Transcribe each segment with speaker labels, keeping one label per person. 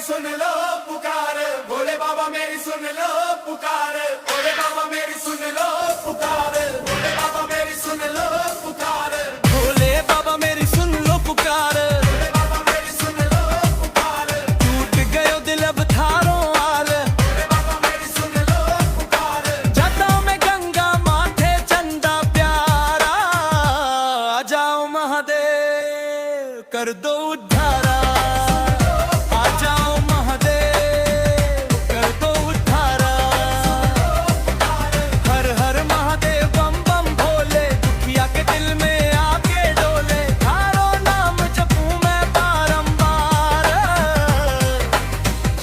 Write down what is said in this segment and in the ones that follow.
Speaker 1: सुन लो पुकार, भोले बाबा मेरी सुन लो पुकार, भोले बाबा मेरी सुन लो पुकार, भोले बाबा मेरी सुन लो पुकार,
Speaker 2: भोले बाबा मेरी सुन लो पुकार,
Speaker 1: भोले बाबा मेरी सुन लो पुकार,
Speaker 2: टूट गयो दिल अब थारो हाल,
Speaker 1: भोले बाबा मेरी सुन लो पुकार,
Speaker 2: जटाओं में गंगा माथे चंदा प्यारा, आ जाओ महादेव कर दो उद्धारा, आ जाओ महादेव कर दो उद्धारा, हर हर महादेव बम बम भोले, दुखिया के दिल में आके डोले, थारो नाम जपूं मैं बारंबार,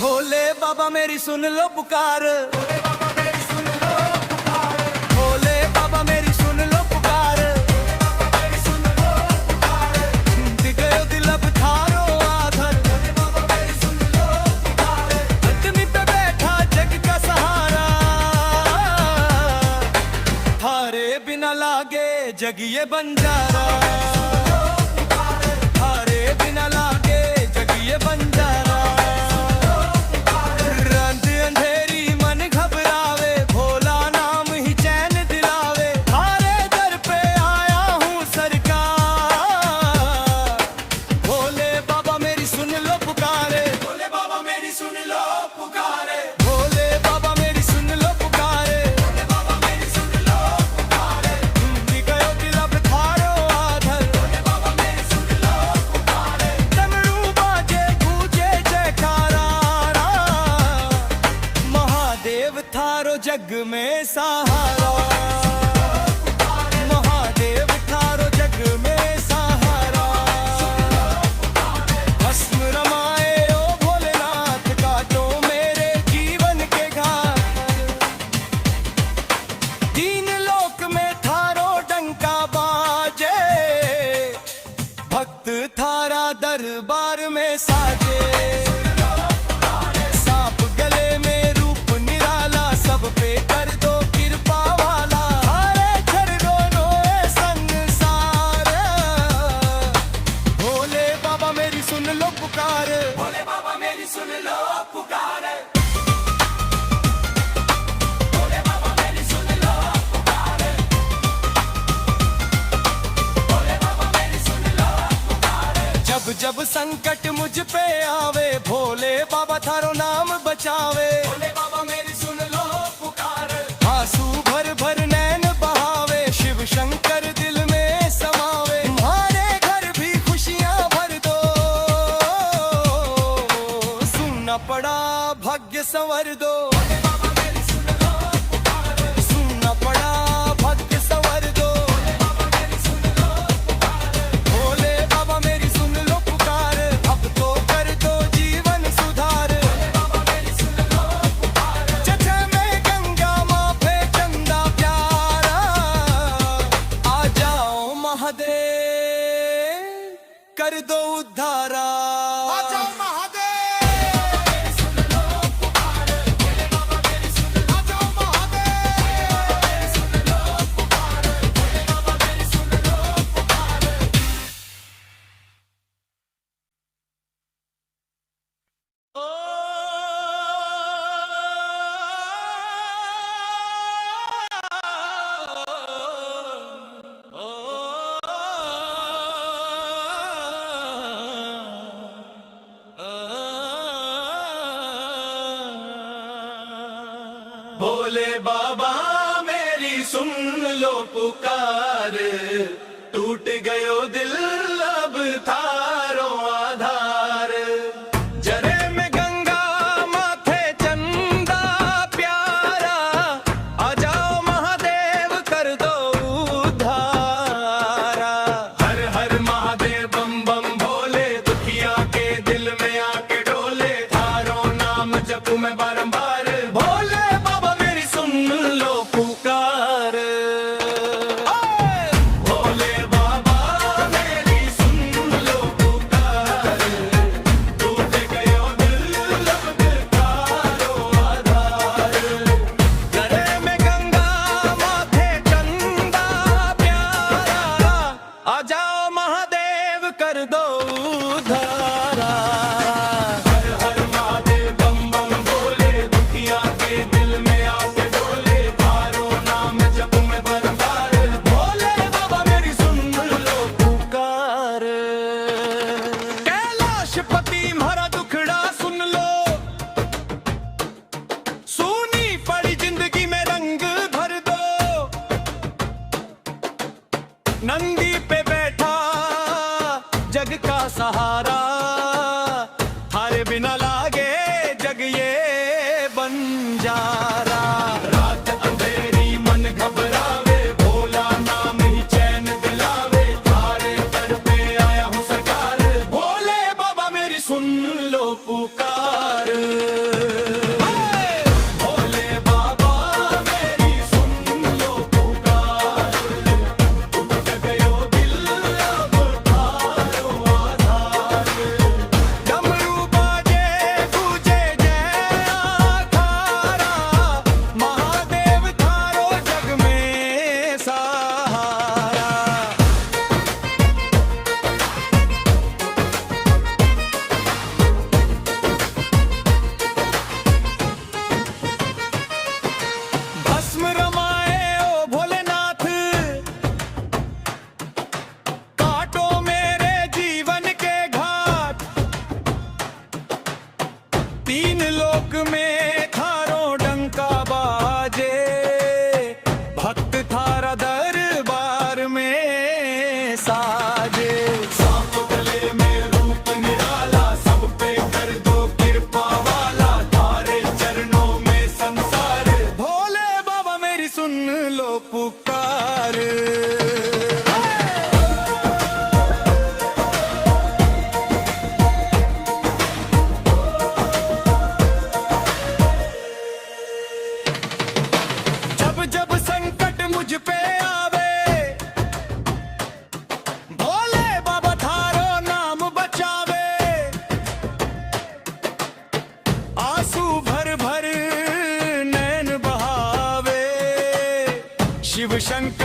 Speaker 2: भोले बाबा मेरी सुन लो पुकार,
Speaker 1: भोले बाबा मेरी सुन लो पुकार,
Speaker 2: भोले बाबा मेरी सुन लो पुकार,
Speaker 1: मेरी सुन लो पुकार,
Speaker 2: गयो दिल अब थारो आधर,
Speaker 1: भोले बाबा मेरी सुन लो पुकार,
Speaker 2: आदमी पे बैठा जग का सहारा, थारे बिना लागे जग ये बंजारा, थारे बिना लागे जग ये बंजारा, रात अंधेरी मन घबरावे, भोला नाम ही चैन दिलावे, थारे दर पे आया हूँ सरकार, भोले बाबा मेरी सुन लो पुकारे,
Speaker 1: भोले बाबा मेरी सुन लो पुकार,
Speaker 2: भोले बाबा मेरी सुन लो पुकारे,
Speaker 1: भोले बाबा मेरी सुन लो पुकार,
Speaker 2: गयो दिल अब थारो आधर,
Speaker 1: भोले बाबा मेरी सुन लो पुकार,
Speaker 2: डमरू बाजे गूंजे जयकारा, महादेव थारो जग में सहारा, महादेव थारो जग में सहारा, भस्म रमाए ओ भोलेनाथ काटो मेरे जीवन के घाट, तीन लोक में थारो डंका बाजे, भक्त थारा दरबार में साजे, सांप गले में रूप निराला, सब पे कर दो कृपा वाला, थारे चरणों ए संसार, भोले बाबा मेरी सुन लो पुकार,
Speaker 1: भोले बाबा मेरी सुन लो पुकार, भोले बाबा मेरी सुन लो पुकार, भोले बाबा मेरी सुन लो पुकार,
Speaker 2: जब जब संकट मुझ पे आवे, भोले बाबा थारो नाम बचावे,
Speaker 1: भोले बाबा मेरी सुन लो पुकार,
Speaker 2: आंसू भर भर नैन बहावे, शिव शंकर दिल में समावे, हमारे घर भी खुशियां भर दो, सुनना पड़ा भाग्य संवर दो,
Speaker 1: भोले बाबा मेरी सुन लो पुकार,
Speaker 2: सुनना पड़ा भाग्य संवर दो,
Speaker 1: भोले बाबा मेरी सुन लो पुकार,
Speaker 2: भोले बाबा मेरी सुन लो पुकार, अब तो कर दो जीवन सुधार,
Speaker 1: भोले बाबा मेरी सुन लो पुकार,
Speaker 2: जटा में गंगा माथे चंदा प्यारा, आ जाओ महादेव कर दो उद्धारा,
Speaker 1: आ जाओ महादेव सुन लो पुकार, भोले बाबा मेरी सुन लो, आ जाओ महादेव सुन लो पुकार, भोले बाबा मेरी सुन लो पुकार,
Speaker 2: ओ
Speaker 1: भोले बाबा मेरी सुन लो पुकार, टूट गयो दिल अब थारो आधार,
Speaker 2: जरे में गंगा माथे चंदा प्यारा, आ जाओ महादेव कर दो उद्धारा,
Speaker 1: हर हर महादेव बम बम भोले, दुखिया के दिल में आके डोले, थारो नाम जपू मैं बारंबार, भोले बाबा मेरी सुन लो पुकार, भोले बाबा मेरी सुन लो पुकार, टूट गयो दिल अब थारो आधार,
Speaker 2: जरे में गंगा माथे चंदा प्यारा, आ जाओ महादेव कर दो उद्धारा,
Speaker 1: हर हर महादेव
Speaker 2: जग का सहारा थारे बिना लागे जग ये बंजारा रात अंधेरी मन घबरावे भोला नाम ही चैन दिलावे थारे दर पे आया हूँ सरकार भोले बाबा मेरी सुन लो पुकार भोले बाबा मेरी सुन लो पुकार उठ गयो दिल अब थारो आधार डमरू बाजे गूंजे जय आखारा महादेव थारो जग में सहारा भस्म रमाए ओ भोलेनाथ काटो मेरे जीवन के घाट तीन लोक में थारो डंका बाजे भक्त थारा दरबार में साजे सांप गले में रूप निराला सब पे कर दो कृपा वाला थारे चरणों में संसार भोले बाबा मेरी सुन लो पुकार जब जब संकट मुझ पे आवे भोले बाबा थारो नाम बचावे आंसू भर भर नैन बहावे शिव शंकर